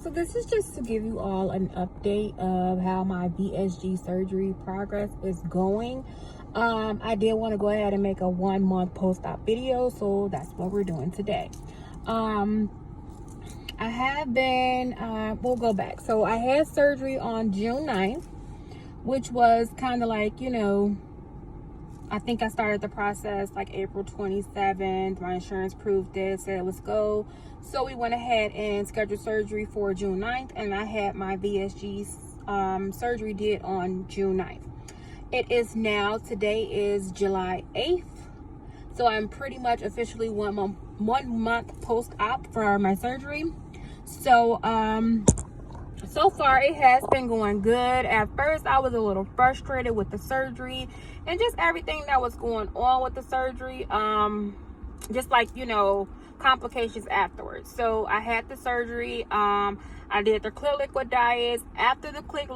So this is just to give you all an update of how my VSG surgery progress is going. I did want to go ahead and make a 1 month post-op video, so that's what we're doing today. I have been, we'll go back. So I had surgery on June 9th, which was kind of like, I think I started the process like April 27th. My insurance proved it, said let's go. So we went ahead and scheduled surgery for June 9th, and I had my VSG surgery did on June 9th. It is now, today is July 8th. So I'm pretty much officially 1 month post-op for my surgery. So, so far it has been going good. At first I was a little frustrated with the surgery and just everything that was going on with the surgery, just like complications afterwards. So I had the surgery, I did the clear liquid diets. After clear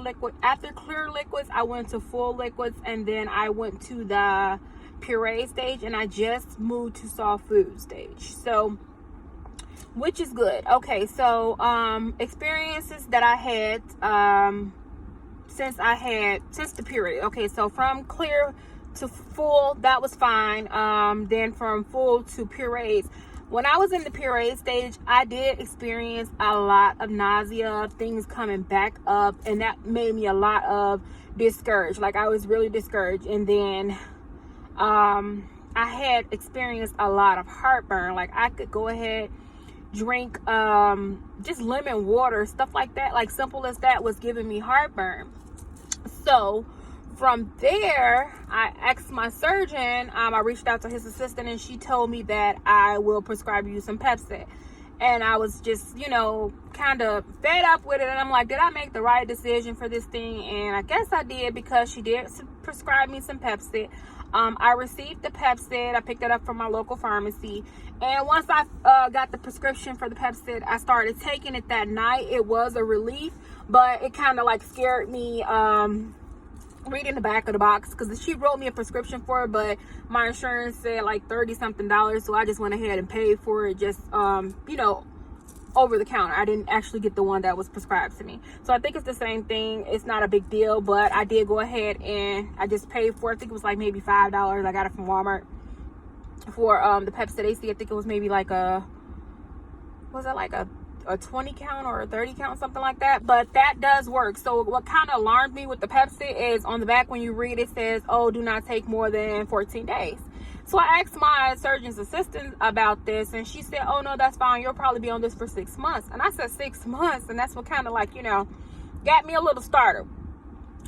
liquids, I went to full liquids, and then I went to the puree stage, and I just moved to soft food stage, so which is good. Okay, so experiences that I had since the period. Okay, so from clear to full, that was fine. Then from full to purees, when I was in the puree stage, I did experience a lot of nausea, things coming back up, and that made me a lot of discouraged. Like, I was really discouraged. And then I had experienced a lot of heartburn. Like, I could go ahead, drink just lemon water, stuff like that, like simple as that, was giving me heartburn. So from there, I asked my surgeon, I reached out to his assistant, and she told me that I will prescribe you some Pepcid. And I was just, kind of fed up with it. And I'm like, did I make the right decision for this thing? And I guess I did, because she did prescribe me some Pepcid. I received the Pepcid. I picked it up from my local pharmacy. And once I got the prescription for the Pepcid, I started taking it that night. It was a relief, but it kind of like scared me reading the back of the box, because she wrote me a prescription for it, but my insurance said like $30-something. So I just went ahead and paid for it, just over the counter. I didn't actually get the one that was prescribed to me. So I think it's the same thing. It's not a big deal, but I did go ahead and I just paid for it. I think it was like maybe $5. I got it from Walmart for the Pepcid AC. I think it was maybe like a 20 count or a 30 count, something like that. But that does work. So what kind of alarmed me with the Pepcid is on the back, when you read, it says, oh, do not take more than 14 days. So I asked my surgeon's assistant about this, and she said, oh, no, that's fine. You'll probably be on this for 6 months. And I said 6 months. And that's what kind of like, got me a little started.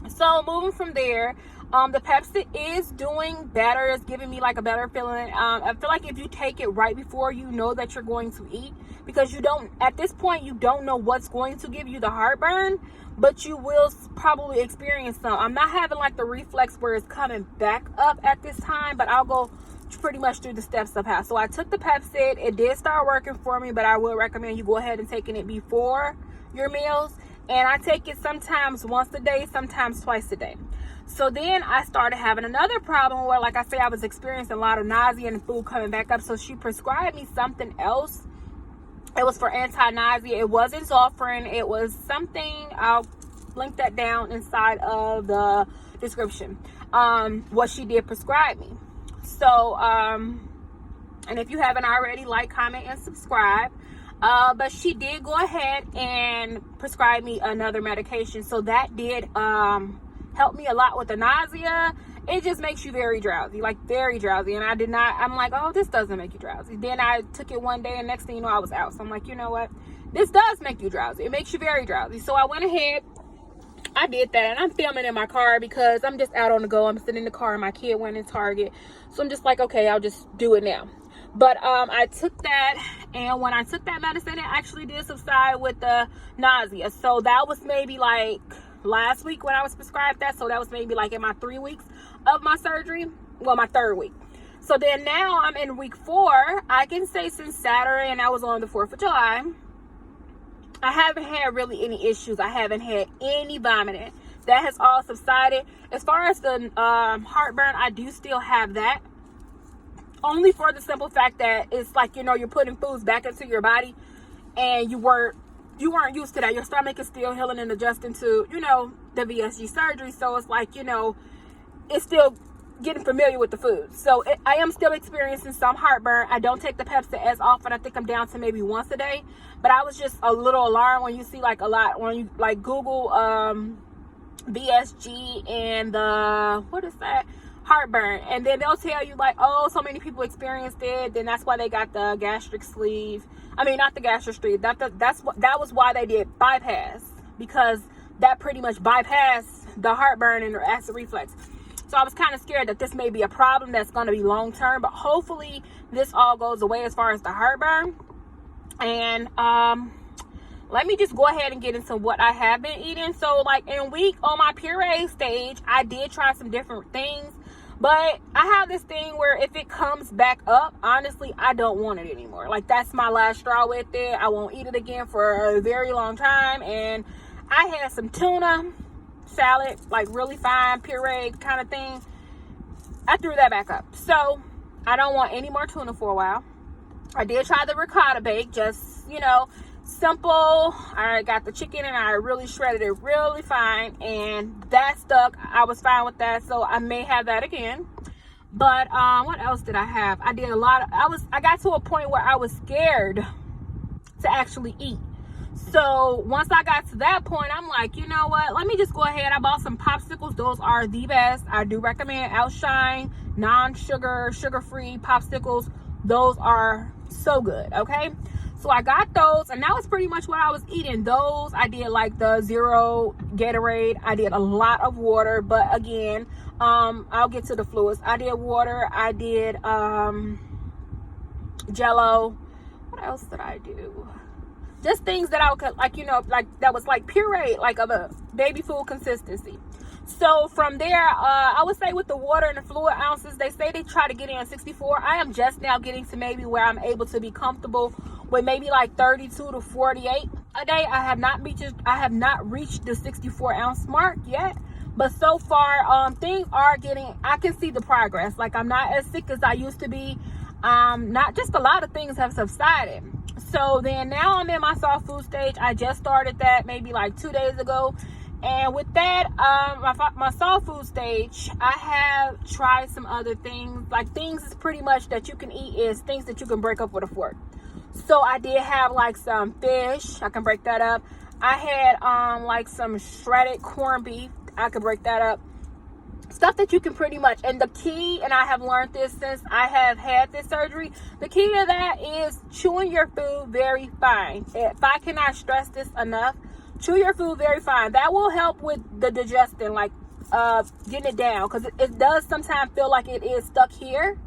So moving from there, the Pepcid is doing better. It's giving me like a better feeling. I feel like if you take it right before you know that you're going to eat, because at this point, you don't know what's going to give you the heartburn, but you will probably experience some. I'm not having like the reflex where it's coming back up at this time, but I'll go pretty much through the steps of how. So I took the Pepcid. It did start working for me, but I will recommend you go ahead and taking it before your meals. And I take it sometimes once a day, sometimes twice a day. So then I started having another problem where, like I say, I was experiencing a lot of nausea and food coming back up. So she prescribed me something else. It was for anti-nausea. It wasn't Zofran. It was something. I'll link that down inside of the description. What she did prescribe me. So, and if you haven't already, like, comment, and subscribe. But she did go ahead and prescribe me another medication. So that did help me a lot with the nausea. It just makes you very drowsy, like very drowsy. And I'm like, oh, this doesn't make you drowsy. Then I took it one day, and next thing you know, I was out. So I'm like, you know what? This does make you drowsy. It makes you very drowsy. So I went ahead, I did that, and I'm filming in my car because I'm just out on the go. I'm sitting in the car, and my kid went in Target. So I'm just like, okay, I'll just do it now. But I took that, and when I took that medicine, it actually did subside with the nausea. So that was maybe like last week when I was prescribed that. So that was maybe like in my 3 weeks of my surgery. Well, my 3rd week. So then now I'm in week 4. I can say since Saturday, and I was on the 4th of July, I haven't had really any issues. I haven't had any vomiting. That has all subsided. As far as the heartburn, I do still have that. Only for the simple fact that it's like, you're putting foods back into your body, and you weren't you weren't used to that. Your stomach is still healing and adjusting to, you know, the VSG surgery. So it's like, you know, it's still getting familiar with the food. So I am still experiencing some heartburn. I don't take the Pepcid as often. I think I'm down to maybe once a day. But I was just a little alarmed when you see like a lot, when you like Google VSG and the, what is that? Heartburn. And then they'll tell you like, oh, so many people experienced it. Then that's why they got the gastric sleeve. I mean, not the gastric sleeve. That was why they did bypass, because that pretty much bypassed the heartburn and the acid reflux. So I was kind of scared that this may be a problem that's going to be long term, but hopefully this all goes away as far as the heartburn. And let me just go ahead and get into what I have been eating. So like in week on my puree stage, I did try some different things, but I have this thing where if it comes back up, honestly, I don't want it anymore. Like that's my last straw with it. I won't eat it again for a very long time. And I had some tuna salad, like really fine puree kind of thing. I threw that back up. So I don't want any more tuna for a while. I did try the ricotta bake, just, you know, simple. I got the chicken and I really shredded it really fine, and that stuck. I was fine with that, so I may have that again. But what else did I have? I did a lot of, I got to a point where I was scared to actually eat. So once I got to that point, I'm like, you know what, let me just go ahead. I bought some popsicles. Those are the best. I do recommend Outshine non-sugar, sugar-free popsicles. Those are so good. Okay, so I got those, and that was pretty much what I was eating. Those, I did like the zero Gatorade. I did a lot of water, but again, I'll get to the fluids. I did water. I did Jello. What else did I do? Just things that I would, like, you know, like that was like puree, like of a baby food consistency. So from there, I would say with the water and the fluid ounces, they say they try to get in 64. I am just now getting to maybe where I'm able to be comfortable with maybe like 32 to 48 a day. I have not reached the 64 ounce mark yet, but so far things are getting, I can see the progress. Like I'm not as sick as I used to be. Not just, a lot of things have subsided. So then now I'm in my soft food stage. I just started that maybe like 2 days ago. And with that, my soft food stage, I have tried some other things. Like things is pretty much that you can eat is things that you can break up with a fork. So I did have like some fish. I can break that up. I had like some shredded corned beef. I could break that up. Stuff that you can pretty much, and the key, and I have learned this since I have had this surgery, the key to that is chewing your food very fine. If I cannot stress this enough, chew your food very fine. That will help with the digestion, like getting it down, because it does sometimes feel like it is stuck here.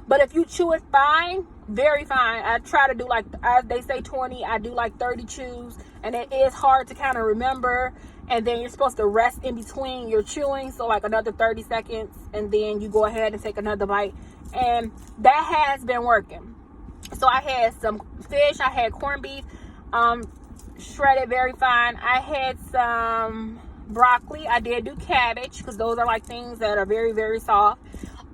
But if you chew it fine, very fine. I try to do like, as they say 20, I do like 30 chews, and it is hard to kind of remember. And then you're supposed to rest in between your chewing, so like another 30 seconds, and then you go ahead and take another bite. And that has been working. So I had some fish, I had corned beef, shredded very fine. I had some broccoli. I did do cabbage, because those are like things that are very, very soft.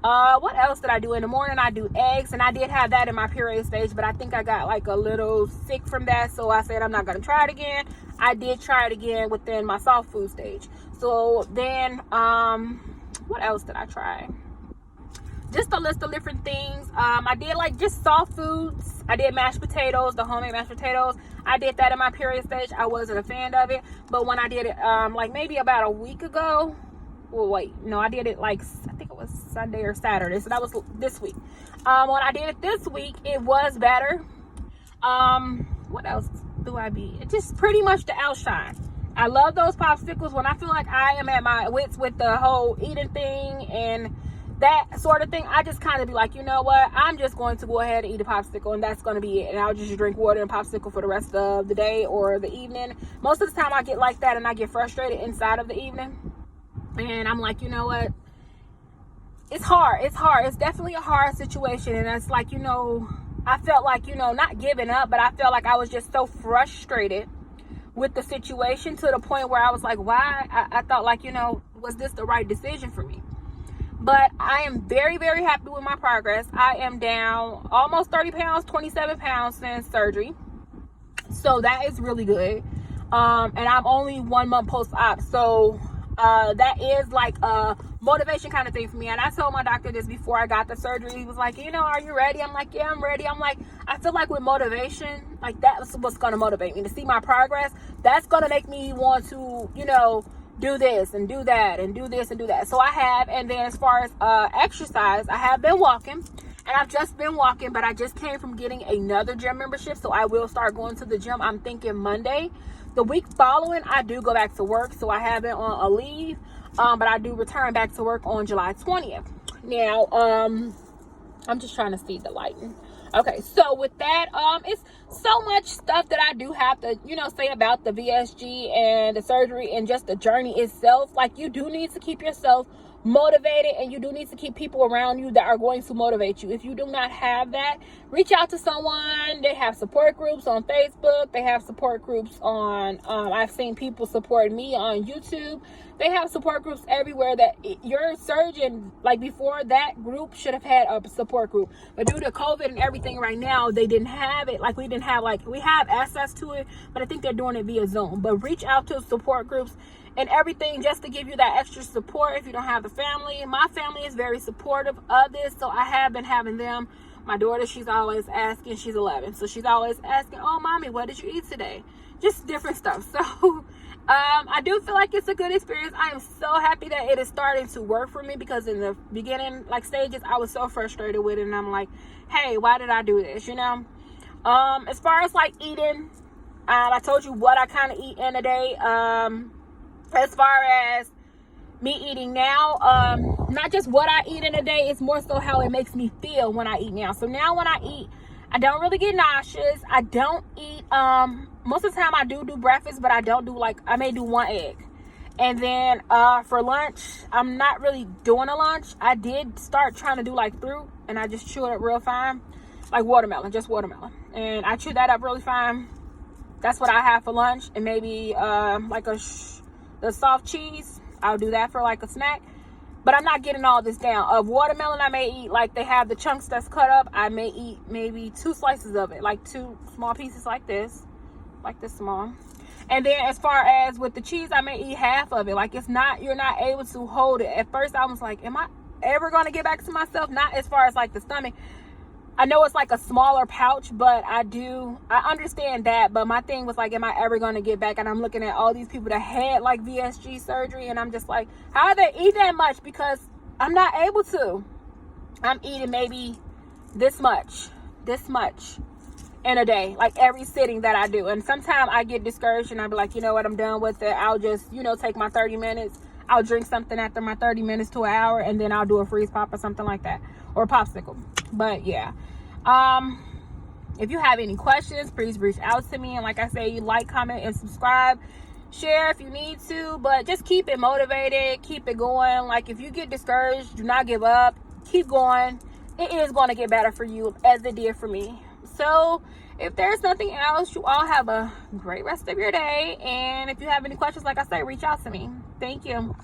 What else did I do? In the morning, I do eggs, and I did have that in my puree stage, but I think I got like a little sick from that, so I said I'm not going to try it again. I did try it again within my soft food stage. So then, what else did I try? Just a list of different things. I did like just soft foods. I did mashed potatoes, the homemade mashed potatoes. I did that in my puree stage. I wasn't a fan of it, but when I did it, like maybe about a week ago, well, wait, no, I did it like, I think it was Sunday or Saturday, so that was this week. When I did it this week, it was better. What else do I be? It's just pretty much the Outshine. I love those popsicles. When I feel like I am at my wits with the whole eating thing and that sort of thing, I just kind of be like, you know what, I'm just going to go ahead and eat a popsicle, and that's going to be it. And I'll just drink water and popsicle for the rest of the day or the evening. Most of the time I get like that, and I get frustrated inside of the evening. And I'm like, you know what, it's hard. It's definitely a hard situation. And it's like, you know, I felt like, you know, not giving up, but I felt like I was just so frustrated with the situation to the point where I was like, why? I thought like, you know, was this the right decision for me? But I am very, very happy with my progress. I am down almost 30 pounds, 27 pounds since surgery. So that is really good. And I'm only 1 month post-op, so that is like a motivation kind of thing for me. And I told my doctor this before I got the surgery. He was like, you know, are you ready? I'm like, yeah, I'm ready. I'm like, I feel like with motivation, like that's what's going to motivate me, to see my progress. That's going to make me want to, you know, do this and do that and do this and do that. So I have. And then as far as exercise, I have been walking. And I've just been walking, but I just came from getting another gym membership, so I will start going to the gym. I'm thinking Monday. The week following, I do go back to work, so I have been on a leave, but I do return back to work on July 20th. Now, I'm just trying to see the lighting. Okay, so with that, it's so much stuff that I do have to, you know, say about the VSG and the surgery and just the journey itself. Like, you do need to keep yourself motivated, and you do need to keep people around you that are going to motivate you. If you do not have that, reach out to someone. They have support groups on Facebook. They have support groups on I've seen people support me on YouTube. They have support groups everywhere. That your surgeon, like before, that group should have had a support group, but due to COVID and everything right now, they didn't have it. Like, we didn't have, like, we have access to it, but I think they're doing it via Zoom. But reach out to support groups and everything just to give you that extra support if you don't have a family. My family is very supportive of this, so I have been having them. My daughter, she's always asking, she's 11, so she's always asking, oh, mommy, what did you eat today? Just different stuff. So I do feel like it's a good experience. I am so happy that it is starting to work for me, because in the beginning, like, stages, I was so frustrated with it, and I'm like, hey, why did I do this, you know? As far as like eating, I told you what I kind of eat in a day. As far as me eating now, not just what I eat in a day, it's more so how it makes me feel when I eat now. So now when I eat, I don't really get nauseous. I don't eat, most of the time I do breakfast, but I don't do, like, I may do 1 egg. And then for lunch, I'm not really doing a lunch. I did start trying to do like fruit, and I just chew it up real fine, like watermelon, just watermelon. And I chew that up really fine. That's what I have for lunch. And maybe like the soft cheese, I'll do that for like a snack. But I'm not getting all this down. Of watermelon, I may eat, like, they have the chunks that's cut up. I may eat maybe 2 slices of it, like 2 small pieces like this small. And then as far as with the cheese, I may eat half of it. Like, it's not, you're not able to hold it. At first I was like, am I ever going to get back to myself? Not as far as like the stomach. I know it's like a smaller pouch, but I understand that. But my thing was like, am I ever going to get back? And I'm looking at all these people that had like VSG surgery, and I'm just like, how do they eat that much? Because I'm not able to. I'm eating maybe this much in a day, like every sitting that I do. And sometimes I get discouraged, and I'll be like, you know what, I'm done with it. I'll just, you know, take my 30 minutes. I'll drink something after my 30 minutes to an hour, and then I'll do a freeze pop or something like that, or a popsicle. But yeah, if you have any questions, please reach out to me. And like I say, you like, comment, and subscribe. Share if you need to, but just keep it motivated, keep it going. Like, if you get discouraged, do not give up, keep going. It is going to get better for you, as it did for me. So if there's nothing else, you all have a great rest of your day. And if you have any questions, like I say, reach out to me. Thank you.